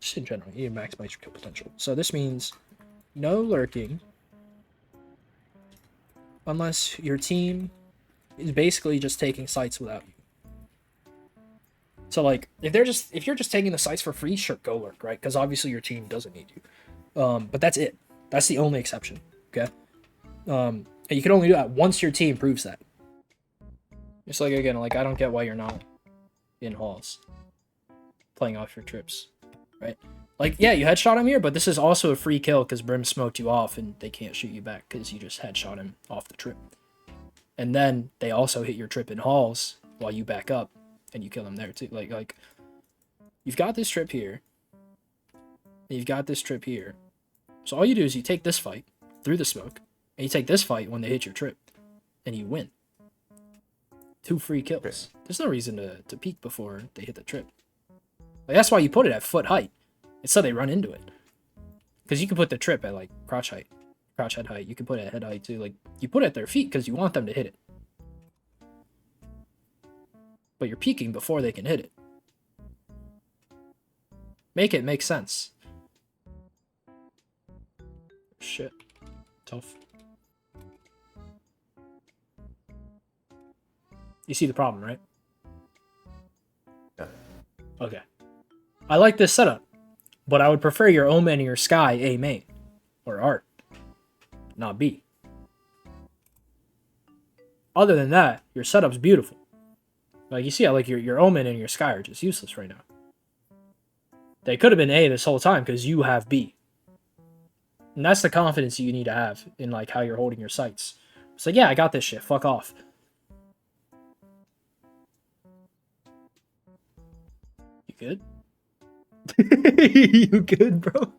just in general, you maximize your kill potential. So this means no lurking unless your team is basically just taking sites without you. So like if you're just taking the sites for free, sure, go lurk, right? Because obviously your team doesn't need you. But that's it. That's the only exception. Okay. And you can only do that once your team proves that. It's like, again, like I don't get why you're not in halls playing off your trips, right? Like, yeah, you headshot him here, but this is also a free kill because Brim smoked you off and they can't shoot you back because you just headshot him off the trip. And then they also hit your trip in halls while you back up and you kill him there too. Like you've got this trip here. And you've got this trip here. So all you do is you take this fight through the smoke and you take this fight when they hit your trip and you win. 2 free kills. There's no reason to peek before they hit the trip. Like, that's why you put it at foot height. It's so they run into it. Because you can put the trip at like crouch height, crouch head height. You can put it at head height too. Like you put it at their feet because you want them to hit it. But you're peeking before they can hit it. Make it make sense. Shit. Tough. You see the problem, right? Yeah. Okay. I like this setup, but I would prefer your Omen and your Sky A main, or Art, not B. Other than that, your setup's beautiful. Like, you see how like your Omen and your Sky are just useless right now. They could have been A this whole time because you have B. And that's the confidence you need to have in like how you're holding your sights. It's like, yeah, I got this shit. Fuck off. You good? You good, bro?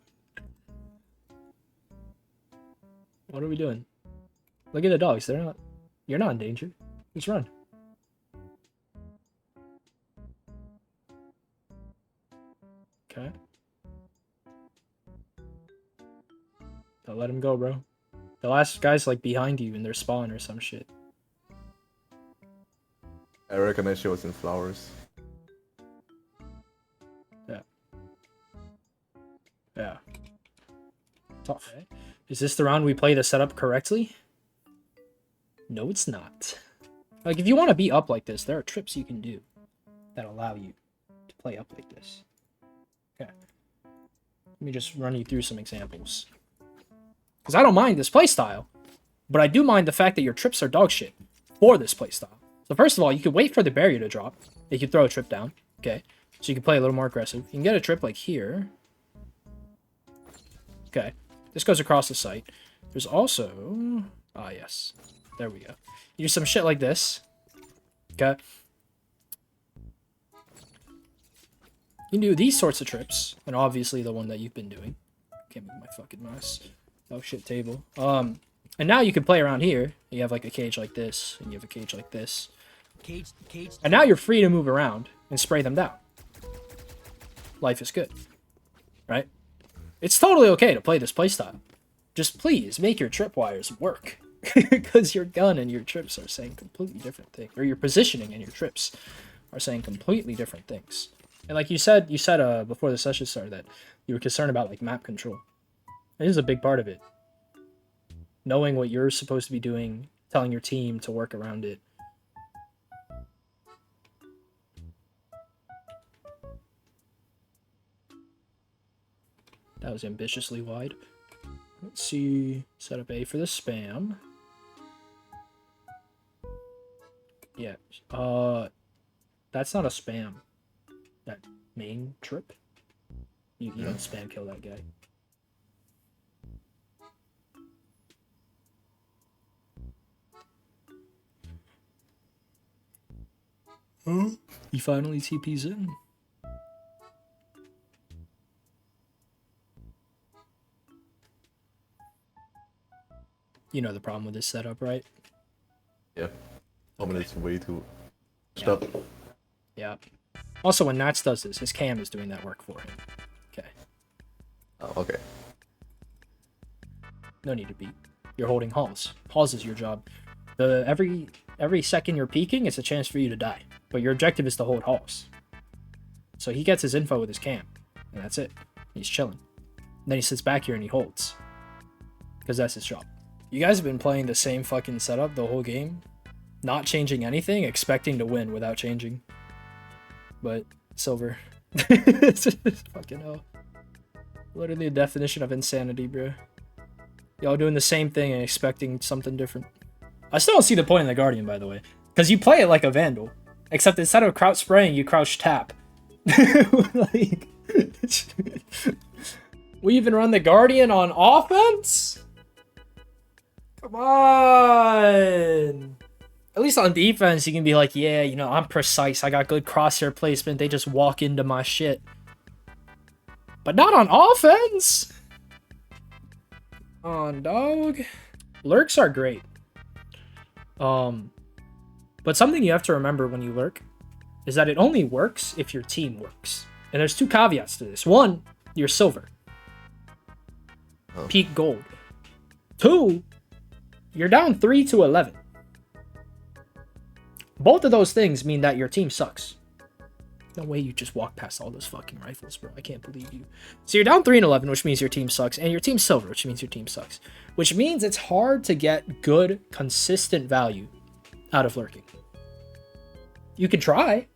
What are we doing? Look at the dogs. They're not. You're not in danger. Just run. Okay. Don't let him go, bro. The last guy's like behind you in their spawn or some shit. I recognize she was in flowers. Yeah. Yeah. Tough. Okay. Is this the round we play the setup correctly? No, it's not. Like, if you want to be up like this, there are trips you can do that allow you to play up like this. Okay. Let me just run you through some examples. Because I don't mind this playstyle, but I do mind the fact that your trips are dog shit for this playstyle. So first of all, you could wait for the barrier to drop. You could throw a trip down. Okay. So you can play a little more aggressive. You can get a trip like here. Okay. This goes across the site. There's also... Ah, yes. There we go. You do some shit like this. Okay. You can do these sorts of trips. And obviously the one that you've been doing. Can't move my fucking mouse. Oh shit, table. And now you can play around here. You have like a cage like this. And you have a cage like this. And now you're free to move around and spray them down. Life is good. Right? It's totally okay to play this playstyle. Just please make your tripwires work. Because your gun and your trips are saying completely different things. Or your positioning and your trips are saying completely different things. And like you said before the session started that you were concerned about like map control. It is a big part of it. Knowing what you're supposed to be doing, telling your team to work around it. That was ambitiously wide. Let's see. Set up A for the spam. Yeah. That's not a spam. That main trip. You don't spam kill that guy. Oh, he finally TP's in. You know the problem with this setup, right? Yeah. Dominate's way too... Stop. Yeah. Also, when Nats does this, his cam is doing that work for him. Okay. Oh, okay. No need to beat. You're holding halls. Halls is your job. Every second you're peeking, it's a chance for you to die. But your objective is to hold halls. So he gets his info with his cam. And that's it. He's chilling. And then he sits back here and he holds. Because that's his job. You guys have been playing the same fucking setup the whole game. Not changing anything, expecting to win without changing. But, Silver. Fucking hell. Literally the definition of insanity, bro. Y'all doing the same thing and expecting something different. I still don't see the point in the Guardian, by the way. Because you play it like a Vandal. Except instead of crouch spraying, you crouch tap. Like, we even run the Guardian on offense? Come on. At least on defense, you can be like, yeah, you know, I'm precise. I got good crosshair placement. They just walk into my shit. But not on offense. On dog. Lurks are great. But something you have to remember when you lurk is that it only works if your team works. And there's two caveats to this. One, you're silver. Peak gold. Two, you're down 3 to 11. Both of those things mean that your team sucks. No way you just walk past all those fucking rifles, bro. I can't believe you. So you're down 3 and 11, which means your team sucks. And your team's silver, which means your team sucks. Which means it's hard to get good, consistent value out of lurking. You can try,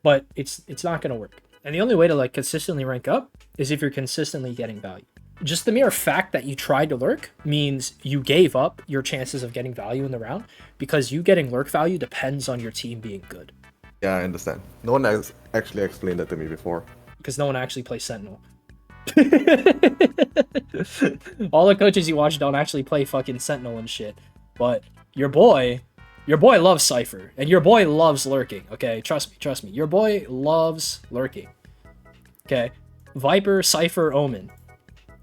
but it's not going to work. And the only way to like consistently rank up is if you're consistently getting value. Just the mere fact that you tried to lurk means you gave up your chances of getting value in the round because you getting lurk value depends on your team being good. Yeah, I understand. No one has actually explained that to me before. Because no one actually plays Sentinel. All the coaches you watch don't actually play fucking Sentinel and shit. But your boy loves Cypher. And your boy loves lurking. Okay, trust me. Your boy loves lurking. Okay, Viper, Cypher, Omen.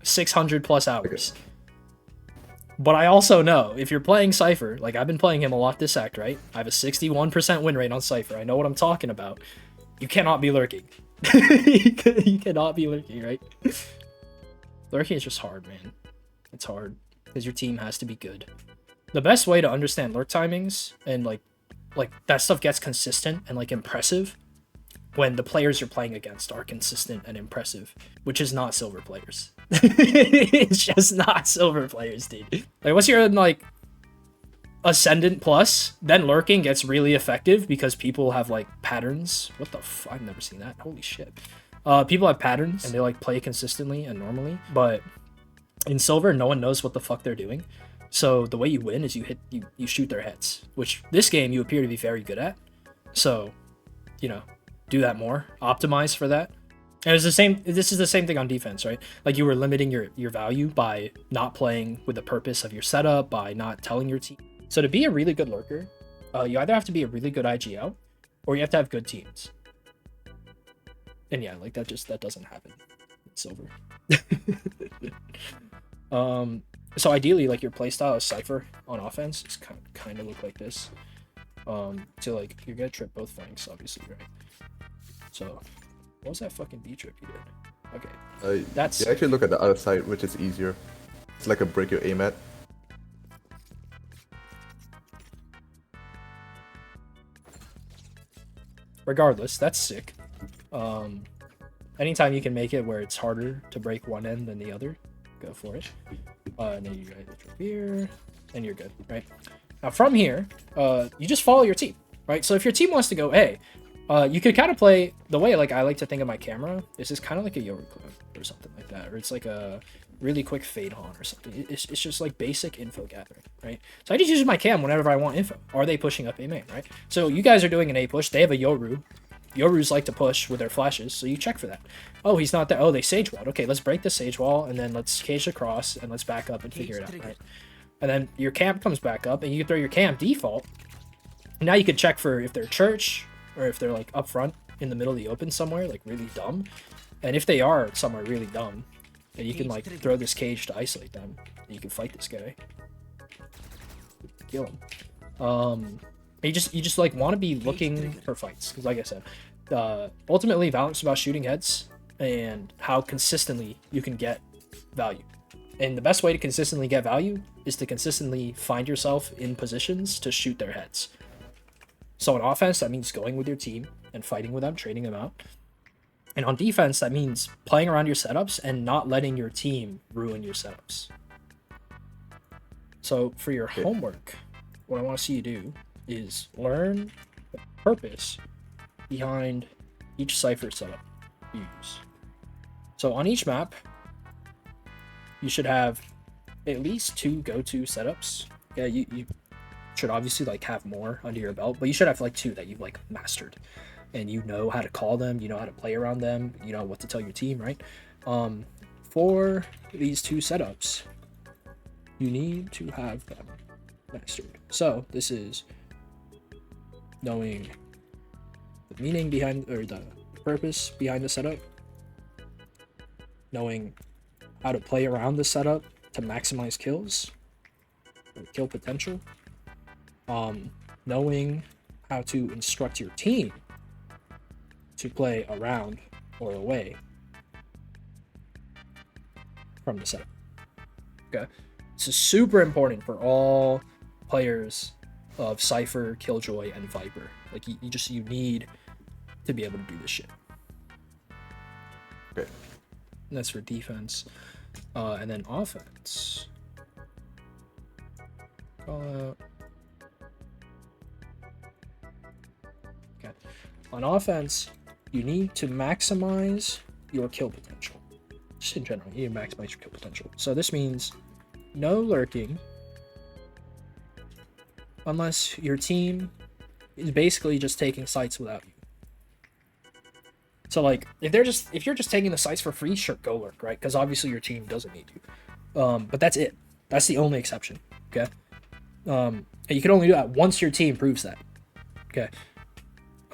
600 plus hours. Okay. But I also know if you're playing Cypher, like I've been playing him a lot this act, right? I have a 61% win rate on Cypher. I know what I'm talking about. You cannot be lurking. You cannot be lurking, right? Lurking is just hard, man. It's hard because your team has to be good. The best way to understand lurk timings and like that stuff gets consistent and like impressive when the players you're playing against are consistent and impressive, which is not silver players. It's just not silver players, dude. Like once you're in like Ascendant plus, then lurking gets really effective because people have like patterns. What the I've never seen that. Holy shit. People have patterns and they like play consistently and normally, but in silver, no one knows what the fuck they're doing. So the way you win is you shoot their heads, which this game you appear to be very good at. So, you know, do that more, optimize for that. And it's the same. This is the same thing on defense, right? Like you were limiting your value by not playing with the purpose of your setup, by not telling your team. So to be a really good lurker, you either have to be a really good IGL, or you have to have good teams. And yeah, like that doesn't happen. It's silver. So ideally, like your playstyle is Cypher on offense. It's kind of look like this. So like you're gonna trip both flanks, obviously, right? So. What was that fucking B trip you did? Okay. That's. You actually look at the other side, which is easier. It's like a break your aim at. Regardless, that's sick. Anytime you can make it where it's harder to break one end than the other, go for it. And then you guys trip here, and you're good, right? Now from here, you just follow your team, right? So if your team wants to go A, you could kind of play the way like I like to think of my camera. This is kind of like a Yoru clip or something like that, or it's like a really quick fade on or something. It's just like basic info gathering, right? So I just use my cam whenever I want info. Are they pushing up A main, right? So you guys are doing an A push. They have a Yoru. Yorus like to push with their flashes, so you check for that. Oh, he's not there. Oh, they sage walled. Okay, let's break the sage wall and then let's cage across and let's back up and figure it out, right? And then your camp comes back up and you throw your camp default. Now you can check for if they're church, or if they're like up front in the middle of the open somewhere, like really dumb. And if they are somewhere really dumb, then you can like throw this cage to isolate them. And you can fight this guy. Kill him. You just like want to be looking for fights. Because like I said, ultimately Valorant's about shooting heads and how consistently you can get value. And the best way to consistently get value is to consistently find yourself in positions to shoot their heads. So in offense, that means going with your team and fighting with them, trading them out. And on defense, that means playing around your setups and not letting your team ruin your setups. So for your homework, what I want to see you do is learn the purpose behind each Cypher setup you use. So on each map, you should have at least 2 go-to setups. Yeah, you should obviously like have more under your belt, but you should have like 2 that you've like mastered, and you know how to call them, you know how to play around them, you know what to tell your team, right? For these 2 setups, you need to have them mastered. So this is knowing the meaning behind, or the purpose behind the setup, knowing how to play around the setup to maximize kills or kill potential, knowing how to instruct your team to play around or away from the setup. Okay, this is super important for all players of Cypher, Killjoy, and Viper. Like you need to be able to do this shit. Okay. And that's for defense. And then offense. Call out. Okay. On offense, you need to maximize your kill potential. Just in general, you need to maximize your kill potential. So this means no lurking unless your team is basically just taking sites without you. So like if you're just taking the sites for free, sure, go lurk, right? Because obviously your team doesn't need you. But that's it. That's the only exception. Okay. And you can only do that once your team proves that. Okay.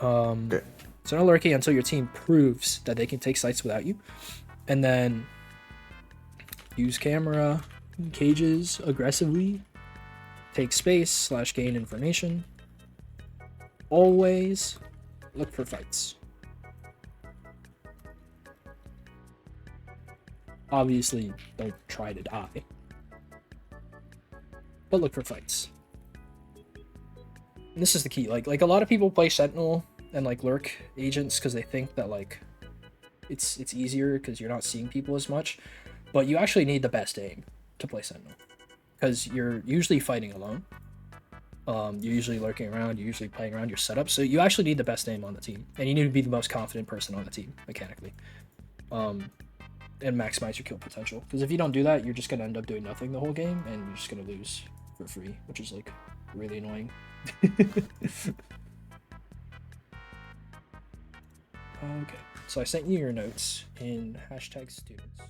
Okay. So no lurking until your team proves that they can take sites without you. And then use camera cages aggressively. Take space / gain information. Always look for fights. Obviously, don't try to die. But look for fights. And this is the key. Like a lot of people play Sentinel and like lurk agents because they think that like it's easier because you're not seeing people as much. But you actually need the best aim to play Sentinel, because you're usually fighting alone. You're usually lurking around, you're usually playing around your setup, so you actually need the best aim on the team, and you need to be the most confident person on the team mechanically, and maximize your kill potential, because if you don't do that, you're just going to end up doing nothing the whole game, and you're just going to lose for free, which is like really annoying. Okay, so I sent you your notes in #students.